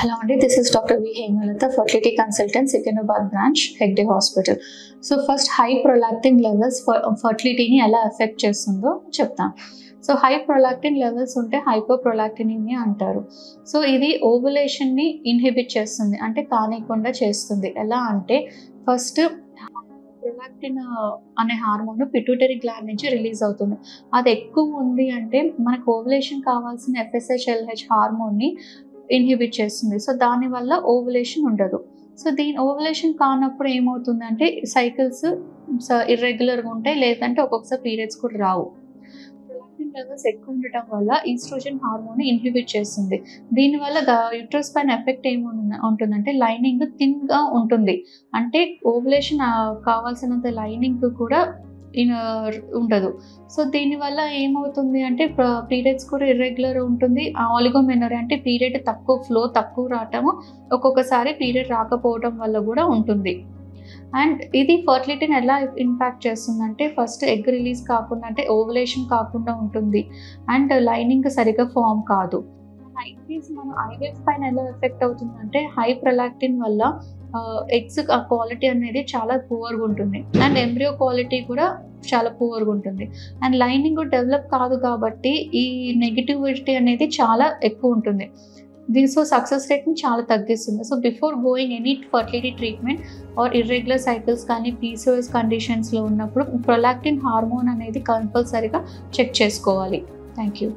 Hello Andy, this is Dr. V. Hemalata, fertility consultant, Secunderabad branch, Hegde Hospital. So first high prolactin levels for fertility ni ela affect chestundo cheptam. So high prolactin levels unte hyperprolactinemia antaru. So idi ovulation ni inhibit chestundi ante kanikunda chestundi. Ela ante first prolactin అనే hormone pituitary gland నుంచి release అవుతుంది. అది ఎక్కువ ఉంది అంటే మనకు ovulation కావాల్సిన FSH/LH హార్మోన్ని inhibit చేస్తుంది. సో దానివల్ల ఓవులేషన్ ఉండదు. సో దీని ఓవులేషన్ కానప్పుడు ఏమవుతుందంటే సైకిల్స్ ఇర్రెగ్యులర్గా ఉంటాయి, లేదంటే ఒక్కొక్కసారి పీరియడ్స్ కూడా రావు. ప్రొలాక్టిన్ లెవెల్స్ ఎక్కువ ఉండటం వల్ల ఈస్ట్రోజన్ హార్మోన్ ఇన్హిబిట్ చేస్తుంది. దీనివల్ల యూట్రస్ పైన ఎఫెక్ట్ ఉంటుందంటే లైనింగ్ థిన్గా ఉంటుంది. అంటే ఓవులేషన్ కావాల్సినంత లైనింగ్ కూడా ఉండదు. సో దీనివల్ల ఏమవుతుంది అంటే పీరియడ్స్ కూడా ఇర్రెగ్యులర్ ఉంటుంది. ఆలిగోమెనోరియా అంటే పీరియడ్ తక్కువ రావటము, ఒక్కొక్కసారి పీరియడ్ రాకపోవడం వల్ల కూడా ఉంటుంది. అండ్ ఇది ఫర్టిలిటీని ఎలా ఇంపాక్ట్ చేస్తుందంటే ఫస్ట్ ఎగ్ రిలీజ్ కాకుండా అంటే ఓవులేషన్ కాకుండా ఉంటుంది. అండ్ లైనింగ్ సరిగ్గా ఫామ్ కాదు. మన ఐవిఎఫ్ పైన ఎలా ఎఫెక్ట్ అవుతుందంటే హై ప్రొలాక్టిన్ వల్ల ఎగ్స్ క్వాలిటీ అనేది చాలా పూర్గా ఉంటుంది. అండ్ ఎంబ్రియో క్వాలిటీ కూడా చాలా పూర్గా ఉంటుంది. అండ్ లైనింగ్ కూడా డెవలప్ కాదు కాబట్టి ఈ నెగిటివిటీ అనేది చాలా ఎక్కువ ఉంటుంది. సో సక్సెస్ రేట్ని చాలా తగ్గిస్తుంది. So before going any fertility treatment are irregular cycles కానీ PCOS కండిషన్స్లో ఉన్నప్పుడు ప్రొలాక్టిన్ హార్మోన్ అనేది కంపల్సరీగా చెక్ చేసుకోవాలి. Thank you.